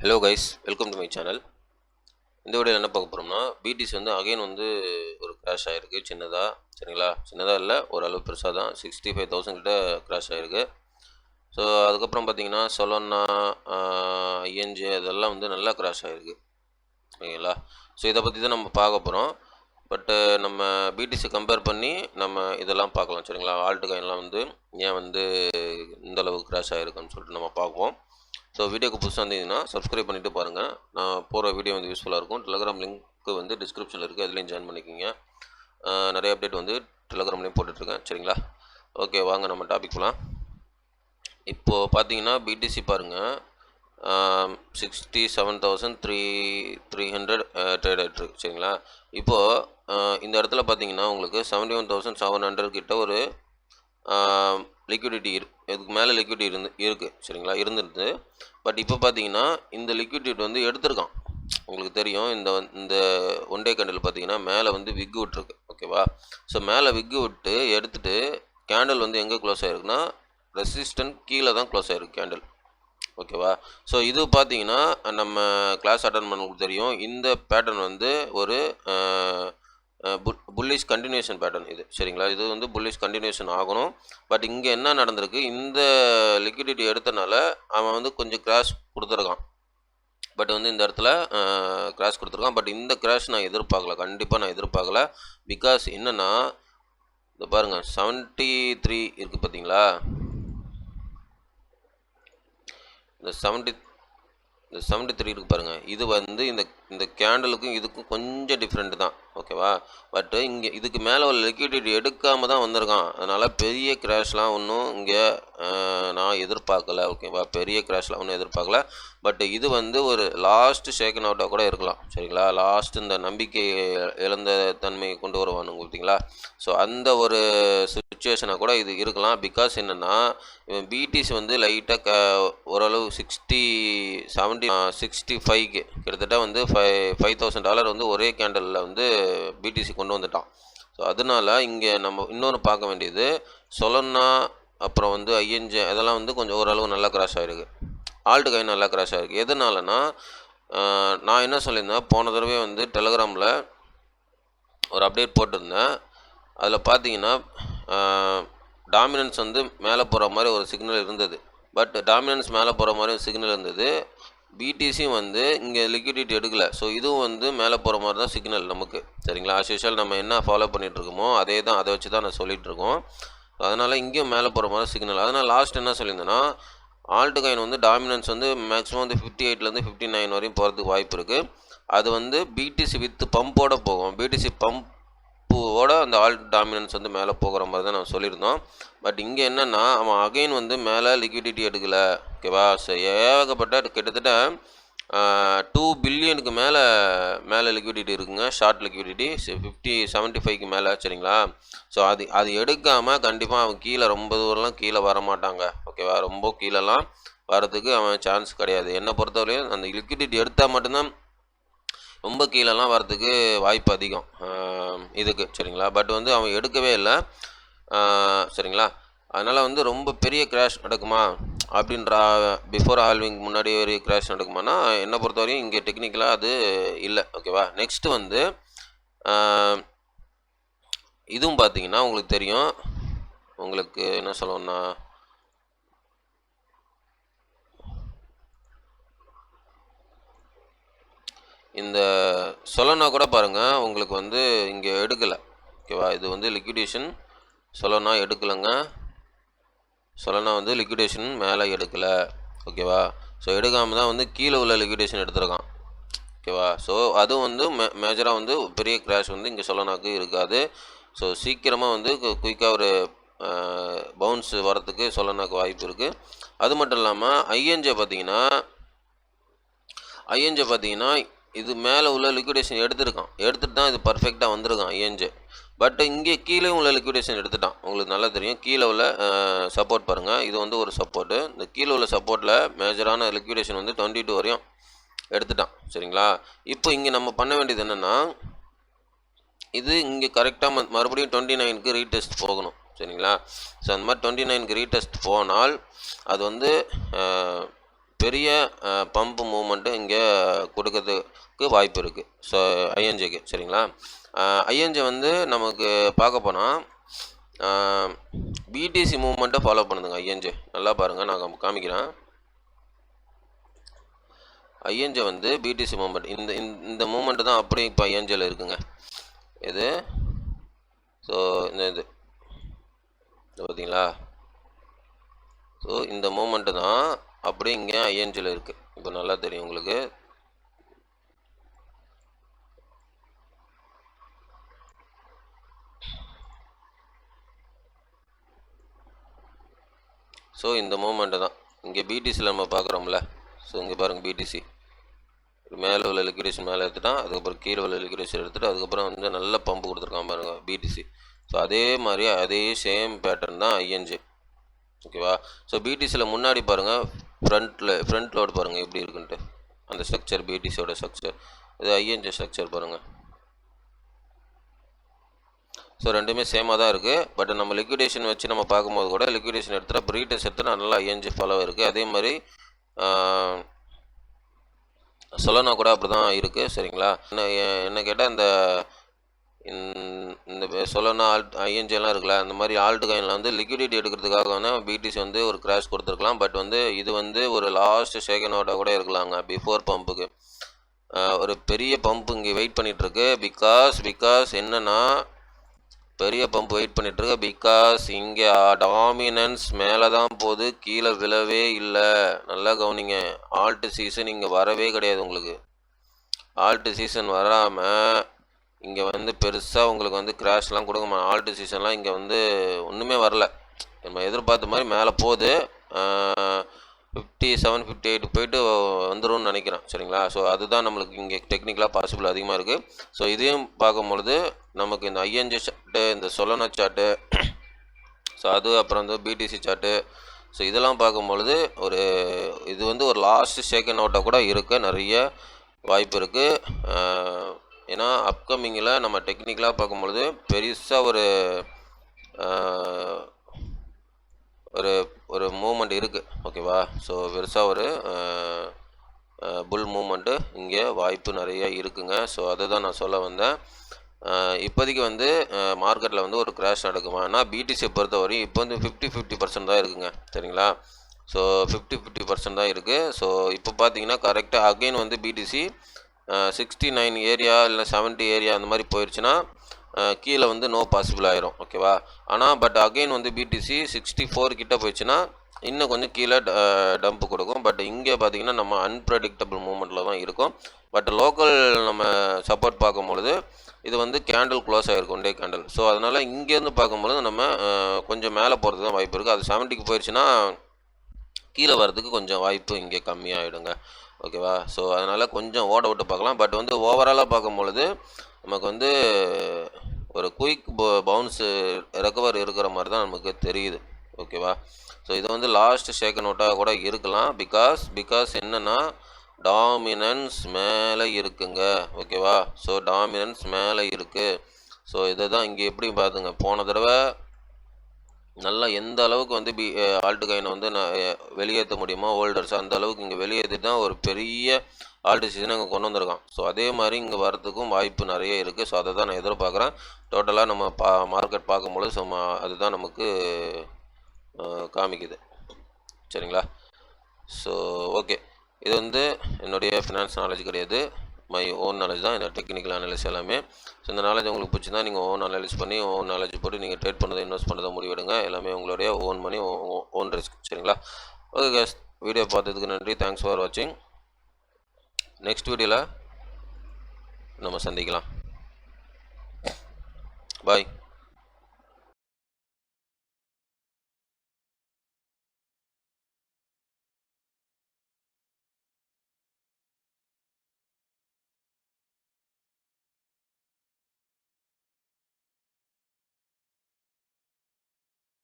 Hello guys, welcome to my channel. இந்த வீடியோவில் என்ன பார்க்க போகிறோம்னா, பிடிசி வந்து அகைன் வந்து ஒரு கிராஷ் ஆகிருக்கு சின்னதாக. சரிங்களா, சின்னதாக இல்லை, ஓரளவு பெருசாக தான். 65,000 கிட்ட கிராஷ் ஆகிருக்கு. ஸோ அதுக்கப்புறம் பார்த்தீங்கன்னா சொலோனா, ஐஎன்ஜே அதெல்லாம் வந்து நல்லா கிராஷ் ஆகிருக்கு. ஓகேங்களா, ஸோ இதை பற்றி தான் நம்ம பார்க்க போகிறோம். பட்டு நம்ம பிடிசி கம்பேர் பண்ணி நம்ம இதெல்லாம் பார்க்கலாம். சரிங்களா, ஆல்ட்டு காயின்லாம் வந்து ஏன் வந்து இந்தளவுக்கு கிராஷ் ஆகிருக்குன்னு சொல்லிட்டு நம்ம பார்ப்போம். ஸோ வீடியோக்கு புதுசாக இருந்தீங்கன்னா சப்ஸ்கிரைப் பண்ணிவிட்டு பாருங்கள். நான் போகிற வீடியோ வந்து யூஸ்ஃபுல்லாக இருக்கும். டெலகிராம் லிங்க்கு வந்து டிஸ்கிரிப்ஷனில் இருக்குது, அதுலேயும் ஜாயின் பண்ணிக்கோங்க. நிறைய அப்டேட் வந்து டெலகிராம்லேயும் போட்டுட்ருக்கேன். சரிங்களா, ஓகே வாங்க நம்ம டாபிக் போகலாம். இப்போது பார்த்தீங்கன்னா பிடிசி பாருங்கள், 67,300 ட்ரேட் ஆகிட்டுருக்கு. சரிங்களா, இப்போது இந்த இடத்துல பார்த்தீங்கன்னா உங்களுக்கு 71,700 கிட்ட ஒரு லிக்விடிட்டி இதுக்கு மேலே லிக்விடிட்டி இருக்குது. சரிங்களா, இருந்துருது. பட் இப்போ பார்த்தீங்கன்னா இந்த லிக்விடிட்டி வந்து எடுத்திருக்கான். உங்களுக்கு தெரியும், இந்த ஒன் டே கேண்டில் பார்த்தீங்கன்னா மேலே வந்து விக்கு விட்டுருக்கு. ஓகேவா, ஸோ மேலே விக்கு விட்டு எடுத்துகிட்டு கேண்டில் வந்து எங்கே க்ளோஸ் ஆகிருக்குன்னா ரெசிஸ்டன்ட் கீழே தான் க்ளோஸ் ஆகிருக்கு கேண்டில். ஓகேவா, ஸோ இது பார்த்தீங்கன்னா நம்ம கிளாஸ் அட்டன் பண்ணவங்களுக்கு தெரியும், இந்த பேட்டர்ன் வந்து ஒரு புல்லிஷ் கண்டினியூஷன் பேட்டர்ன் இது. சரிங்களா, இது வந்து புல்லிஷ் கண்டினியூஷன் ஆகணும். பட் இங்கே என்ன நடந்திருக்கு, இந்த லிக்விடிட்டி எடுத்தனால அவன் வந்து கொஞ்சம் கிராஷ் கொடுத்துருக்கான். பட் வந்து இந்த இடத்துல கிராஷ் கொடுத்துருக்கான். பட் இந்த கிராஷ் நான் எதிர்பார்க்கல, கண்டிப்பாக நான் எதிர்பார்க்கல. பிகாஸ் என்னென்னா இந்த பாருங்கள் 73 இருக்குது பார்த்தீங்களா, இந்த 73 இருக்குது பாருங்கள். இது வந்து இந்த கேண்டலுக்கும் இதுக்கும் கொஞ்சம் டிஃப்ரெண்ட் தான். ஓகேவா, பட்டு இங்கே இதுக்கு மேலே ஒரு லிக்விடிட்டி எடுக்காமல் தான் வந்திருக்கான். அதனால் பெரிய கிராஷ்லாம் ஒன்றும் இங்கே நான் எதிர்பார்க்கல. ஓகேவா, பெரிய கிராஷ்லாம் ஒன்றும் எதிர்பார்க்கல. பட் இது வந்து ஒரு லாஸ்ட் ஷேக்கன் அவுட்டாக கூட இருக்கலாம். சரிங்களா, லாஸ்ட் இந்த நம்பிக்கை இழந்த தன்மையை கொண்டு வருவானுங்க பார்த்தீங்களா, ஸோ அந்த ஒரு சுச்சுவேஷனாக கூட இது இருக்கலாம். பிகாஸ் என்னென்னா இவன் பிடிசி வந்து லைட்டாக ஓரளவு 65க்கு கிட்டத்தட்ட வந்து $5,000 வந்து ஒரே கேண்டலில் வந்து பிடிசி கொண்டு வந்துட்டான். ஸோ அதனால இங்கே நம்ம இன்னொன்று பார்க்க வேண்டியது, சொலோனா அப்புறம் வந்து ஐஎன்ஜே அதெல்லாம் வந்து கொஞ்சம் ஓரளவு நல்லா கிராஷ் ஆகிருக்கு. ஆல்ட்டு காயின் நல்லா கிராஷ் ஆகிருக்கு. எதனாலனா நான் என்ன சொல்லியிருந்தேன், போன தடவை வந்து டெலகிராமில் ஒரு அப்டேட் போட்டிருந்தேன். அதில் பார்த்தீங்கன்னா டாமினன்ஸ் வந்து மேலே போகிற மாதிரி ஒரு சிக்னல் இருந்தது. பட் டாமினன்ஸ் மேலே போகிற மாதிரி ஒரு சிக்னல் இருந்தது. பிடிசியும் வந்து இங்கே லிக்விடிட்டி எடுக்கலை. ஸோ இதுவும் வந்து மேலே போகிற மாதிரி தான் சிக்னல் நமக்கு. சரிங்களா, ஆஸ் யூஷுவல் நம்ம என்ன ஃபாலோ பண்ணிகிட்ருக்கோமோ அதே தான், அதை வச்சு தான் நான் சொல்லிகிட்ருக்கோம். அதனால் இங்கேயும் மேலே போகிற மாதிரி சிக்னல். அதனால் லாஸ்ட் என்ன சொல்லியிருந்தேன்னா, ஆல்ட்டு காயின் வந்து டாமினன்ஸ் வந்து மேக்ஸிமம் வந்து 58லேருந்து 59 வரையும் போகிறதுக்கு வாய்ப்பு இருக்குது. அது வந்து பிடிசி வித் பம்போட போகும். பிடிசி பம்போட அந்த ஆல்ட் டாமினன்ஸ் வந்து மேலே போகிற மாதிரி தான் நான் சொல்லியிருந்தோம். பட் இங்கே என்னென்னா அவன் அகைன் வந்து மேலே லிக்விடிட்டி எடுக்கலை. ஓகேவா, ஸோ ஏகப்பட்ட கிட்டத்தட்ட 2 பில்லியனுக்கு மேலே லிக்விடிட்டி இருக்குங்க, ஷார்ட் லிக்விடிட்டி 75க்கு மேலே. சரிங்களா, ஸோ அது எடுக்காமல் கண்டிப்பாக அவன் கீழே ரொம்ப தூரம்லாம் கீழே வரமாட்டாங்க. ஓகேவா, ரொம்ப கீழெல்லாம் வரதுக்கு அவன் சான்ஸ் கிடையாது. என்னை பொறுத்தவரையும் அந்த லிக்விடிட்டி எடுத்தால் மட்டும்தான் ரொம்ப கீழெல்லாம் வரதுக்கு வாய்ப்பு அதிகம் இதுக்கு. சரிங்களா, பட் வந்து அவன் எடுக்கவே இல்லை. சரிங்களா, அதனால் வந்து ரொம்ப பெரிய கிராஷ் நடக்குமா அப்படின்ற பிஃபோர் ஹால்விங் முன்னாடி ஒரு கிராஷ் நடக்குமானா என்னை பொறுத்தவரையும் இங்கே டெக்னிக்கலாக அது இல்லை. ஓகேவா, நெக்ஸ்ட்டு வந்து இதுவும் பார்த்தீங்கன்னா உங்களுக்கு தெரியும், உங்களுக்கு என்ன சொல்லணும்னா இந்த சொலோனா கூட பாருங்கள் உங்களுக்கு வந்து இங்கே எடுக்கலை. ஓகேவா, இது வந்து லிக்விடேஷன் சொலோனா எடுக்கலைங்க. சொலோனா வந்து லிக்விடேஷன் மேலே எடுக்கலை. ஓகேவா, ஸோ எடுக்காமல் தான் வந்து கீழே உள்ள லிக்விடேஷன் எடுத்துருக்கான். ஓகேவா, ஸோ அதுவும் வந்து மேஜராக வந்து பெரிய கிராஷ் வந்து இங்கே சொலோனாக்கு இருக்காது. ஸோ சீக்கிரமாக வந்து குயிக்காக ஒரு பவுன்ஸ் வரத்துக்கு சொலோனாக்கு வாய்ப்பு இருக்குது. அது மட்டும் இல்லாமல் ஐஎன்ஜே பார்த்தீங்கன்னா இது மேலே உள்ள லிக்விடேஷன் எடுத்துகிட்டு தான் இது பர்ஃபெக்டாக வந்திருக்கான் ஐஎன்ஜே. பட் இங்கே கீழே உள்ள லிக்விடேஷன் எடுத்துட்டான். உங்களுக்கு நல்லா தெரியும், கீழே உள்ள சப்போர்ட் பாருங்கள், இது வந்து ஒரு சப்போர்ட்டு. இந்த கீழே உள்ள சப்போர்ட்டில் மேஜரான லிக்விடேஷன் வந்து 22 வரையும் எடுத்துட்டான். சரிங்களா, இப்போ இங்கே நம்ம பண்ண வேண்டியது என்னென்னா, இது இங்கே கரெக்டாக மறுபடியும் 29க்கு ரீடெஸ்ட் போகணும். சரிங்களா, ஸோ அந்த மாதிரி 29க்கு ரீடெஸ்ட் போனால் அது வந்து பெரிய பம்ப் மூவ்மெண்ட்டு இங்கே கொடுக்கறதுக்கு வாய்ப்பு இருக்குது. ஸோ ஐஎன்ஜேக்கு சரிங்களா. ஐஎன்ஜே வந்து நமக்கு பார்க்க போனால் பிடிசி மூவ்மெண்ட்டை ஃபாலோ பண்ணுதுங்க ஐஎன்ஜே. நல்லா பாருங்கள், நான் காமிக்கிறேன். ஐஎன்ஜே வந்து பிடிசி மூவ்மெண்ட் இந்த மூவ்மெண்ட்டு தான் அப்படியே இப்போ ஐஎன்ஜேல இருக்குங்க. இது ஸோ இது பார்த்தீங்களா. ஸோ இந்த மூமெண்ட்டு தான் அப்படியே இங்கே ஐஎன்ஜியில் இருக்குது. இப்போ நல்லா தெரியும் உங்களுக்கு. ஸோ இந்த மூமெண்ட்டு தான் இங்கே பிடிசியில் நம்ம பார்க்குறோம்ல. ஸோ இங்கே பாருங்கள், பிடிசி மேலே உள்ள லிக்விடேஷன் மேலே எடுத்துட்டான், அதுக்கப்புறம் கீழே உள்ள லிக்விடேஷன் எடுத்துகிட்டு அதுக்கப்புறம் வந்து நல்ல பம்பு கொடுத்துருக்கான் பாருங்கள் பிடிசி. ஸோ அதே மாதிரி அதே சேம் பேட்டர்ன் தான் ஐஎன்ஜி. ஓகேவா. ஸோ பிடிசியில் முன்னாடி பாருங்கள், ஃப்ரண்ட் லோடு பாருங்கள் எப்படி இருக்குன்ட்டு அந்த ஸ்ட்ரக்சர், பிடிசியோட ஸ்ட்ரக்சர். இது ஐஎன்ஜி ஸ்ட்ரக்சர் பாருங்கள். ஸோ ரெண்டுமே சேமாக தான் இருக்குது. பட் நம்ம லிக்விடேஷன் வச்சு நம்ம பார்க்கும்போது கூட லிக்விடேஷன் எடுத்துகிட்டு அப்புறம் ரீடெஸ்ட் எடுத்துகிட்டு நல்லா ஐஎன்ஜி ஃபாலோ இருக்குது. அதே மாதிரி சொல்லனா கூட அப்படி தான் இருக்குது சரிங்களா. என்ன கேட்டால் இந்த சொல்லனா ஐஎன்ஜிலாம் இருக்குல்ல, அந்த மாதிரி ஆல்ட் காயினில் வந்து லிக்விடிட்டி எடுக்கிறதுக்காக வந்து பிடிசி வந்து ஒரு கிராஷ் கொடுத்துருக்கலாம். பட் வந்து இது வந்து ஒரு லாஸ்ட் செகண்டோட கூட இருக்கலாங்க. பிஃபோர் பம்புக்கு ஒரு பெரிய பம்ப் இங்கே வெயிட் பண்ணிகிட்ருக்கு. பிகாஸ் என்னென்னா பெரிய பம்ப் வெயிட் பண்ணிகிட்ருக்கு. பிகாஸ் இங்கே டாமினன்ஸ் மேலே தான் போகுது, கீழே விழவே இல்லை. நல்லா கவனிங்க, ஆல்ட்டு சீசன் இங்கே வரவே கிடையாது. உங்களுக்கு ஆல்ட்டு சீசன் வராமல் இங்கே வந்து பெருசாக உங்களுக்கு வந்து கிராஷ்லாம் கொடுக்க ஆல்ட்டு சீசன்லாம் இங்கே வந்து ஒன்றுமே வரல. நம்ம எதிர்பார்த்த மாதிரி மேலே போகுது. 57, 58 போயிட்டு வந்துடும் நினைக்கிறேன் சரிங்களா. ஸோ அதுதான் நம்மளுக்கு இங்கே டெக்னிக்கலாக பாசிபிள் அதிகமாக இருக்குது. ஸோ இதையும் பார்க்கும்பொழுது நமக்கு இந்த ஐஎன்ஜி சார்ட்டு, இந்த சொலனா சார்ட்டு, ஸோ அது அப்புறம் வந்து பிடிசி சார்ட்டு, ஸோ இதெல்லாம் பார்க்கும்பொழுது இது வந்து ஒரு லாஸ்ட் செகண்ட் அவுட்டாக கூட இருக்க நிறைய வாய்ப்பு இருக்குது. ஏன்னா அப்கமிங்கில் நம்ம டெக்னிக்கலாக பார்க்கும்பொழுது பெருசாக ஒரு மூமெண்ட் இருக்குது. ஓகேவா. ஸோ பெருசாக ஒரு புல் மூமெண்ட்டு இங்கே வாய்ப்பு நிறைய இருக்குங்க. ஸோ அதை தான் நான் சொல்ல வந்தேன். இப்போதைக்கு வந்து மார்க்கெட்டில் வந்து ஒரு கிராஷ் நடக்குமா? ஆனால் பிடிசியை பொறுத்தவரையும் இப்போ வந்து 50-50% தான் இருக்குங்க சரிங்களா. ஸோ 50-50% தான் இருக்குது. ஸோ இப்போ பார்த்தீங்கன்னா கரெக்டாக அகெயின் வந்து பிடிசி 69 ஏரியா இல்லை 70 ஏரியா அந்த மாதிரி போயிடுச்சுன்னா கீழே வந்து நோ பாசிபிள் ஆயிரும். ஓகேவா. ஆனால் பட் அகெயின் வந்து பிடிசி 64 கிட்ட போயிடுச்சுன்னா இன்னும் கொஞ்சம் கீழே டம்ப் கொடுக்கும். பட் இங்கே பார்த்தீங்கன்னா நம்ம அன்பிரடிக்டபிள் மூமெண்ட்டில் தான் இருக்கும். பட் லோக்கல் நம்ம சப்போர்ட் பார்க்கும்பொழுது இது வந்து கேண்டில் க்ளோஸ் ஆகிருக்கும், டே கேண்டில். ஸோ அதனால் இங்கேருந்து பார்க்கும்பொழுது நம்ம கொஞ்சம் மேலே போகிறதுக்கு தான் வாய்ப்பு இருக்குது. அது 70க்கு போயிடுச்சுன்னா கீழே வர்றதுக்கு கொஞ்சம் வாய்ப்பு இங்கே கம்மியாகிடுங்க. ஓகேவா. ஸோ அதனால் கொஞ்சம் ஓட விட்டு பார்க்கலாம். பட் வந்து ஓவராலாக பார்க்கும்பொழுது நமக்கு வந்து ஒரு குயிக் பவுன்ஸு ரெக்கவர் இருக்கிற மாதிரி தான் நமக்கு தெரியுது. ஓகேவா. ஸோ இது வந்து லாஸ்ட் செகண்ட் அவுட்டாக கூட இருக்கலாம். பிகாஸ் என்னென்னா டாமினன்ஸ் மேலே இருக்குங்க. ஓகேவா. ஸோ டாமினன்ஸ் மேலே இருக்குது. ஸோ இதை தான் இங்கே எப்படி பார்த்துங்க, போன தடவை நல்லா எந்த அளவுக்கு வந்து ஆல்ட் காயினை வந்து வெளியேற்ற முடியுமோ ஹோல்டர்ஸ், அந்த அளவுக்கு இங்கே வெளியேற்றி தான் ஒரு பெரிய ஆல்ட் சீசனை இங்கே கொண்டு வந்திருக்கான். ஸோ அதே மாதிரி இங்கே வரத்துக்கும் வாய்ப்பு நிறைய இருக்குது. ஸோ அதை தான் நான் எதிர்பார்க்குறேன். டோட்டலாக நம்ம மார்க்கெட் பார்க்கும்பொழுது ஸோ அதுதான் நமக்கு காமிக்குது சரிங்களா. ஸோ ஓகே, இது வந்து என்னுடைய ஃபினான்ஸ் நாலேஜ் கிடையாது, மை ஓன் நாலேஜ் தான். என்னோட டெக்னிக்கல் அனலைஸ் எல்லாமே. ஸோ இந்த நாலேஜ் உங்களுக்கு பிடிச்சிருந்தா நீங்கள் ஓன் அனலைஸ் பண்ணி ஓன் நாலேஜ் போட்டு நீங்கள் ட்ரேட் பண்ணதை இன்வெஸ்ட் பண்ணதை முடிவெடுங்க. எல்லாமே உங்களுடைய ஓன் மணி, ஓன் ரிஸ்க் சரிங்களா. ஓகே கேஸ், வீடியோ பார்த்ததுக்கு நன்றி. தேங்க்ஸ் ஃபார் வாட்சிங். நெக்ஸ்ட் வீடியோவில் நம்ம சந்திக்கலாம். பாய்.